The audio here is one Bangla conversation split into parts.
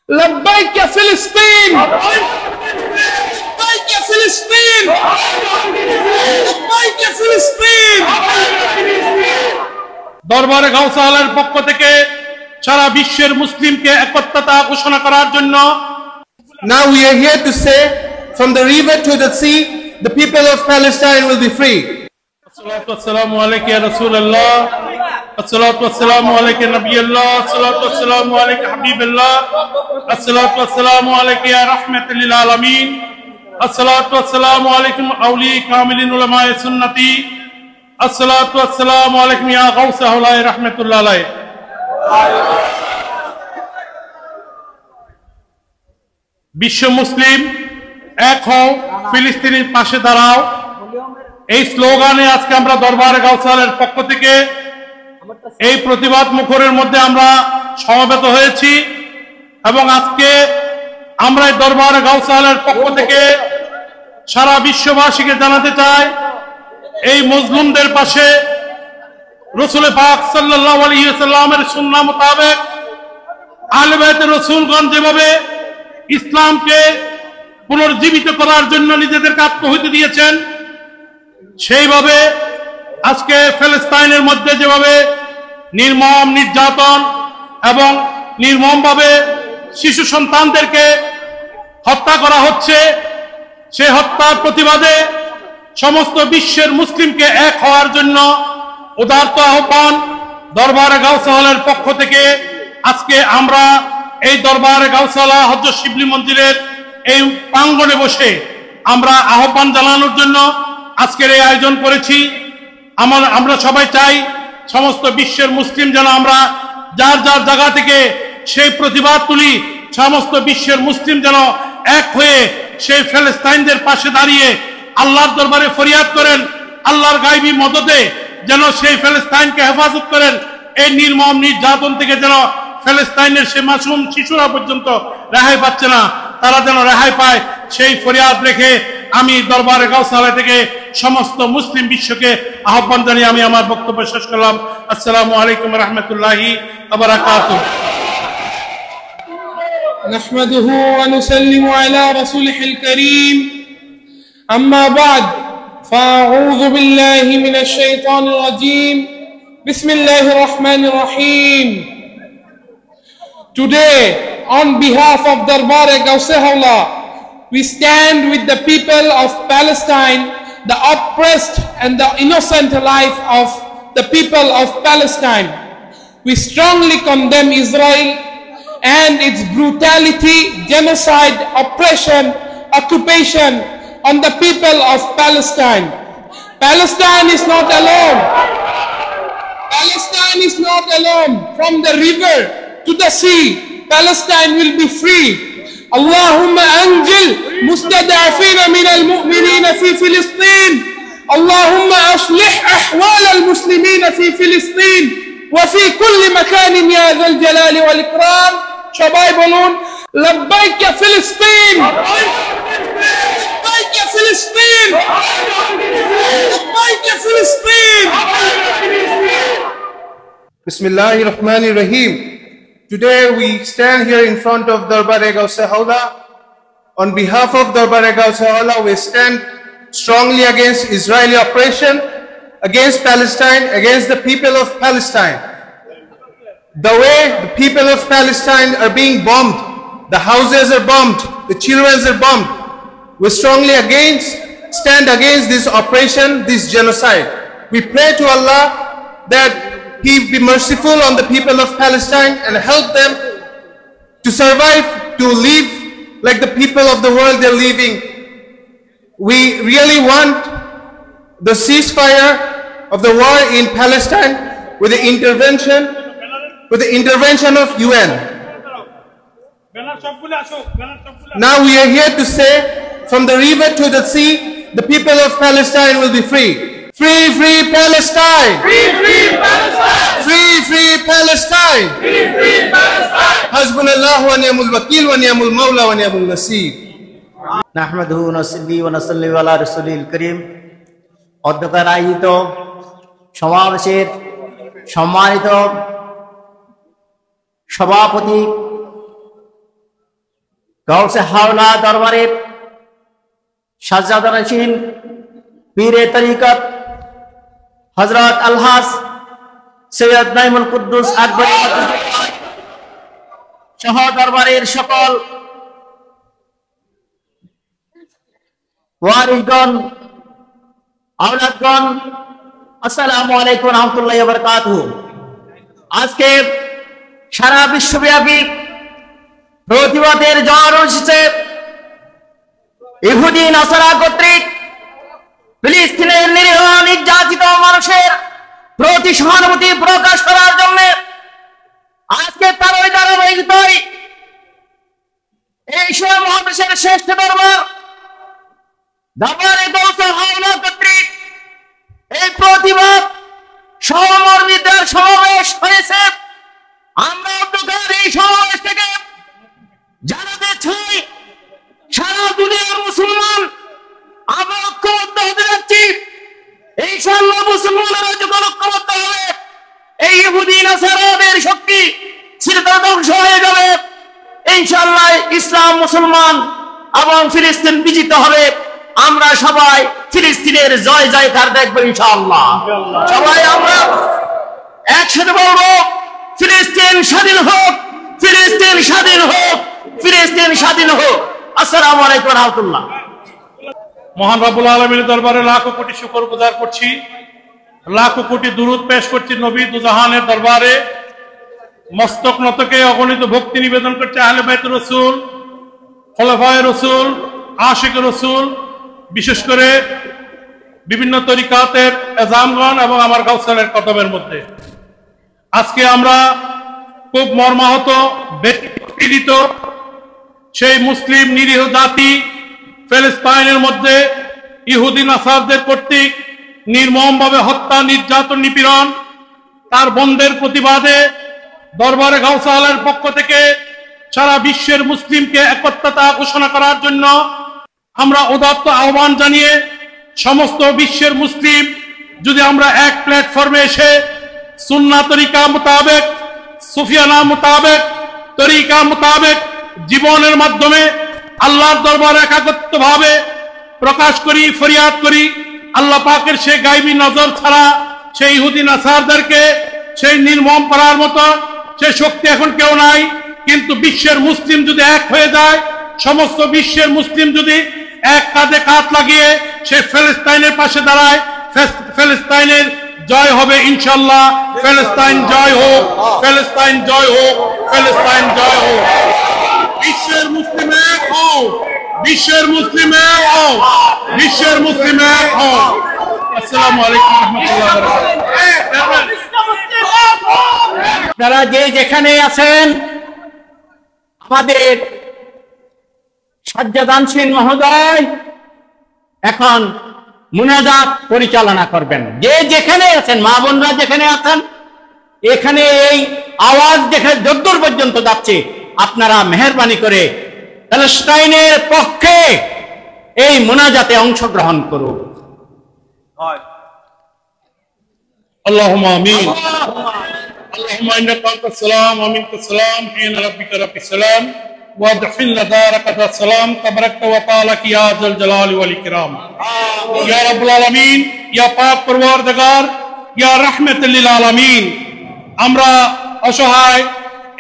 लब्बैक या फिलिस्तीन, लब्बैक या फिलिस्तीन, लब्बैक या फिलिस्तीन। দরবারে গাউসে আলার পক্ষ থেকে সারা বিশ্বের মুসলিমকে একত্রতা ঘোষণা করার জন্য Now we are here to say, from the river to the sea, the people of Palestine will be free. الصلاة والسلام عليك يا رسول الله، الصلاة والسلام عليك نبي الله، الصلاة والسلام عليك حبيب الله، الصلاة والسلام عليك يا رحمة للعالمين، الصلاة والسلام عليكم أولي كامل علماء سنتي، الصلاة والسلام عليكم يا غوث أولي رحمة الله عليه। বিশ্ব মুসলিম এক হও, ফিলিস্তিনের পাশে দাঁড়াও, এই স্লোগানে আজকে আমরা দরবারে গাউসে আলার পক্ষ থেকে এই প্রতিবাদ মুখরের মধ্যে আমরা সমবেত হয়েছি এবং আজকে আমরা এই দরবারে গাউসে আলার পক্ষ থেকে সারা বিশ্ববাসীকে জানাতে চাই, এই মজলুমদের পাশে রাসূল পাক সাল্লাল্লাহু আলাইহি ওয়াসাল্লামের সুন্নাহ মোতাবেক আহলে বাইতের রাসূলগণ যেভাবে ইসলামকে পুনর্জীবিত করার জন্য নিজেদেরকে আত্মহুতি দিয়েছেন, সেইভাবে আজকে ফিলিস্তিনের মধ্যে যেভাবে নির্মম নির্যাতন এবং নির্মমভাবে শিশু সন্তানদেরকে হত্যা করা হচ্ছে, সেই হত্যার প্রতিবাদে সমস্ত বিশ্বের মুসলিমকে এক হওয়ার জন্য উদারত আহ্বান দরবারে গাউসে আলার পক্ষ থেকে আজকে আমরা এই দরবারে গাউসে আলা হযরত শিবলি মন্দিরের এই প্রাঙ্গণে বসে আমরা আহ্বান জানানোর জন্য আজকের এই আয়োজন করেছি। আমরা সবাই চাই সমস্ত বিশ্বের মুসলিম যেন আমরা যার যার জায়গা থেকে সেই প্রতিবাদ তুলি, সমস্ত বিশ্বের মুসলিম যেন এক হয়ে সেই ফিলিস্তিনদের পাশে দাঁড়িয়ে আল্লাহর দরবারে ফরিয়াদ করেন, আল্লাহর গায়বী মদদে যেন সেই ফিলিস্তিনকে হেফাজত করেন, এই নির্মম নির্যাতন থেকে যেন ফিলিস্তিনের সেই মাসুম শিশুরা পর্যন্ত রেহাই পাচ্ছে না, তারা যেন রেহাই পায়, সেই ফরিয়াদ রেখে আমি দরবারে গাউসে আলা থেকে সমস্ত মুসলিম বিশ্বকে আহ্বান জানিয়ে আমি আমার বক্তব্য শেষ করলাম। আসসালামু আলাইকুম ওয়া রাহমাতুল্লাহি ওয়া বারাকাতুহু। نحمده ونسلم على رسوله الكريم، أما بعد، فأعوذ بالله من الشيطان الرجيم، بسم الله الرحمن الرحيم. Today, on behalf of Darbare Gauseh Allah, we stand with the people of Palestine, the oppressed and the innocent life of the people of Palestine. We strongly condemn Israel and its brutality, genocide, oppression, occupation on the people of Palestine. Palestine is not alone. Palestine is not alone. From the river to the sea, Palestine will be free. اللهم أنجل مستضعفين من المؤمنين في فلسطين. اللهم أصلح أحوال المسلمين في فلسطين وفي كل مكان يا ذا الجلال والإكرام. সবাই বলুন লব্বাইক ইয়া ফিলিস্তিন, লব্বাইক ইয়া ফিলিস্তিন, লব্বাইক ইয়া ফিলিস্তিন। Bismillahir Rahmanir Rahim. Today we stand here in front of Darbare Gauseh Allah. On behalf of Darbare Gauseh Allah, we stand strongly against Israeli oppression, against Palestine, against the people of Palestine. The way the people of Palestine are being bombed, the houses are bombed, the children are bombed, we strongly stand against this oppression, this genocide. We pray to Allah that He be merciful on the people of Palestine and help them to survive, to live like the people of the world they're living. We really want the ceasefire of the war in Palestine with the intervention of UN. Now we are here to say, from the river to the sea, the people of Palestine will be free. Free, free Palestine! Free, free Palestine! Free, free Palestine! Free, free Palestine! Hasbunallahu wa ni'mal wakeel wa ni'mal mawla wa ni'mal nasir. নাহমাদুহু ওয়া নুসাল্লি ওয়া নুসাল্লিমু আলা রাসূলিল কারীম। অধ্যক্ষের আয়োজিত সমাবেশের সম্মানিত সভাপতি গাউসে হাওলা দরবারের সাজ্জাদানশীন পীরে তরিকত হযরত আলহাজ সৈয়দ নাইমুল কুদ্দুস আকবরী সহ দরবারের সকল ওয়ারিসগণ, আওলাদগণ, আসসালামু আলাইকুম ওয়া রাহমাতুল্লাহি ওয়া বারাকাতুহু। আজকে সারা বিশ্বব্যাপী প্রতিবাদের ঝড় উঠেছে। ইহুদি নাসারা কর্তৃক ফিলিস্তিনের নিরীহ নির্যাতিত মানুষের প্রতি সহানুভূতি প্রকাশ করার জন্য আজকে তার ওই ধারাবাহিকতায় এই সময় মহাদেশের শ্রেষ্ঠ দরবারে গাউসে হাওলা কর্তৃক এই প্রতিবাদ সহমর্মীদের সমাবেশ হয়েছে। আমরা অন্ধকার এই সমাবেশ থেকে জানাতে চাই, সারা দুনিয়ার মুসলমান আমরা ঐক্যবদ্ধ হতে যাচ্ছি। ইনশাআল্লাহ মুসলমানরা যখন ঐক্যবদ্ধ হবে, এই ইহুদি নাসারাদের শক্তি চিরতরে ধ্বংস হয়ে যাবে। ইনশাআল্লাহ ইসলাম, মুসলমান এবং ফিলিস্তিন বিজিত হবে। আমরা সবাই ফিলিস্তিনের জয় জয়কার দেখবো ইনশাআল্লাহ। সবাই আমরা একসাথে বলবো, ফিলিস্তিন স্বাধীন হোক, ফিলিস্তিন স্বাধীন হোক, ফিলিস্তিন স্বাধীন হোক। আসসালামু আলাইকুম ওয়া রাহমাতুল্লাহ। মহান রব্বুল আলামিনের দরবারে লাখো কোটি শুকর গুজার করছি, লাখো কোটি দুরূদ পেশ করছি নবী দুজাহানের দরবারে। মস্তক নতকে অগণিত ভক্তি নিবেদন করছে আহলে বাইত রাসূল, খোলাফায়ে রাসূল, আশিক রাসূল, বিশেষ করে বিভিন্ন তরিকাতের এজামগণ এবং আমার গাউসালের কদমের মধ্যে। আজকে আমরা খুব মর্মাহত, ব্যথিত সেই মুসলিম নিরীহ জাতি ফিলিস্তিনের মধ্যে ইহুদি নাসারদের কর্তৃক নির্মমভাবে হত্যা, নির্যাতন, নিপীড়ন, তার বন্ধের প্রতিবাদে দরবারে গাউসে হাওলার পক্ষ থেকে সারা বিশ্বের মুসলিমকে একত্রতা ঘোষণা করার জন্য আমরা উদাত্ত আহ্বান জানিয়ে সমস্ত বিশ্বের মুসলিম যদি আমরা এক প্ল্যাটফর্মে এসে সুন্নাহ তরিকা মোতাবেক, সুফিয়ানা মোতাবেক, তরিকা মোতাবেক জীবনের মাধ্যমে আল্লাহর দরবারে একাত্মভাবে প্রকাশ করি, ফরিয়াদ করি, আল্লাহ পাকের সেই গায়বী নজর ছাড়া সেই ইহুদি নাসারদেরকে সেই নির্মম করার মতো সেই শক্তি এখন কেউ নাই। কিন্তু বিশ্বের মুসলিম যদি এক হয়ে যায়, সমস্ত বিশ্বের মুসলিম যদি এক কাঁধে কাঁধ লাগিয়ে সেই ফিলিস্তিনের পাশে দাঁড়ায়, ফিলিস্তিনের জয় হবে ইনশাআল্লাহ। ফিলিস্তিন জয় হোক, ফিলিস্তিন জয় হোক, ফিলিস্তিন জয় হোক। বিশ্বের মুসলিম এক হোক, বিশ্বের মুসলিম এক হোক, বিশ্বের মুসলিম এক হোক। আসসালামু আলাইকুম ওয়া রাহমাতুল্লাহি ওয়া বারাকাতুহু। আপনারা যে যেখানে আছেন, আমাদের সাজ্জাদানশীন মহোদয় এখন মুনাজাত পরিচালনা করবেন। যে যেখানে আছেন, মা বোনরা যেখানে আছেন, এখানে এই আওয়াজ দেখে যদ্দূর পর্যন্ত যাচ্ছে, আপনারা মেহেরবানি করে ফিলিস্তিনের পক্ষে এই মুনাজাতে অংশগ্রহণ করুন। আল্লাহুম্মা আমিন। আল্লাহুম্মা ইন্নাকা আনতাস সালাম ওয়া মিনকাস সালাম, ইন্না রাব্বিকা রাব্বিস সালাম ওয়া আদখিলনা দারাকা দাস সালাম তাবারাকতা ওয়া তাআলাকা ইয়া যাল জালালি ওয়াল ইকরাম। ইয়া রাব্বুল আলামিন, ইয়া পাক পরওয়ারদিগার, ইয়া রাহমাতুল লিল আলামিন। আমরা অসহায়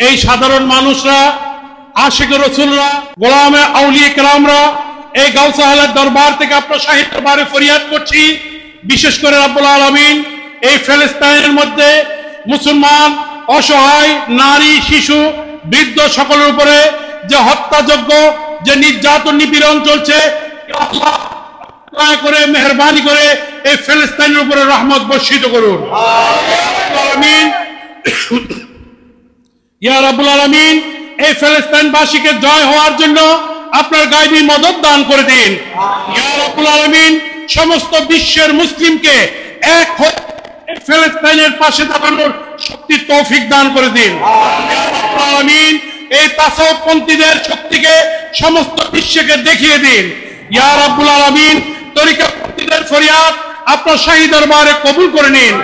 এই সাধারণ মানুষরা, আশিক রাসূলরা, গোলামে আউলিয়া কেরামরা এই গাউসে হাওলার দরবার থেকে আপনার শাহী দরবারে ফরিয়াদ করছি। বিশেষ করে রাব্বুল আলামিন এই ফিলিস্তিনের মধ্যে মুসলমান, অসহায় নারী, শিশু, বৃদ্ধ সকলের উপরে যে হত্যাযজ্ঞ, যে নির্যাতন, নিপীড়ন চলছে, আল্লাহ দয়া করে মেহেরবানি করে এই ফিলিস্তিনের উপরে রহমত বর্ষিত করুন। আমিন। ইয়া রাব্বুল আলামিন, এই ফিলিস্তিনবাসীকে জয় হওয়ার জন্য আপনার গায়বী মদদ দান করে দিন। ইয়া রাব্বুল আলামিন, সমস্ত বিশ্বের মুসলিমকে এক হয়ে ফিলিস্তিনের পাশে দাঁড়ানোর শক্তি তৌফিক দান করে দিন। ইয়া রাব্বুল আলামিন, এই তাসাউফপন্থীদের শক্তিকে সমস্ত বিশ্বকে দেখিয়ে দিন। ইয়া রাব্বুল আলামিন, তরিকাপন্থীদের ফরিয়াদ আপনার শাহী দরবারে কবুল করে নিন।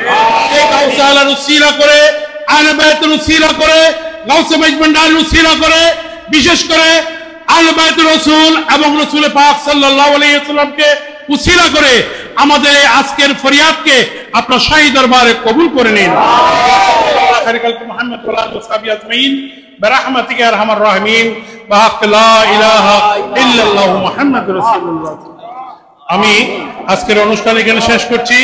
এই গাউসে হাওলার উসিলা করে, আহলে বাইতের উসিলা করে, গাউসে মজবন্ডার উসিলা করে, বিশেষ করে আহলে বাইতুর রাসূল এবং রাসূল পাক সাল্লাল্লাহু আলাইহি ওয়াসাল্লামকে উসিলা করে আমাদের এই আজকের ফরিয়াদকে আপনার শাহী দরবারে কবুল করে নিন। মুহাম্মদ ওয়া আলিহি ওয়া সাহবিহি আজমাইন বিরহমাতিকা ইয়া আরহামার রাহিমিন ওয়া হাক্ক লা ইলাহা ইল্লাল্লাহু মুহাম্মাদুর রাসূলুল্লাহ। আমি আজকের অনুষ্ঠান এখানে শেষ করছি।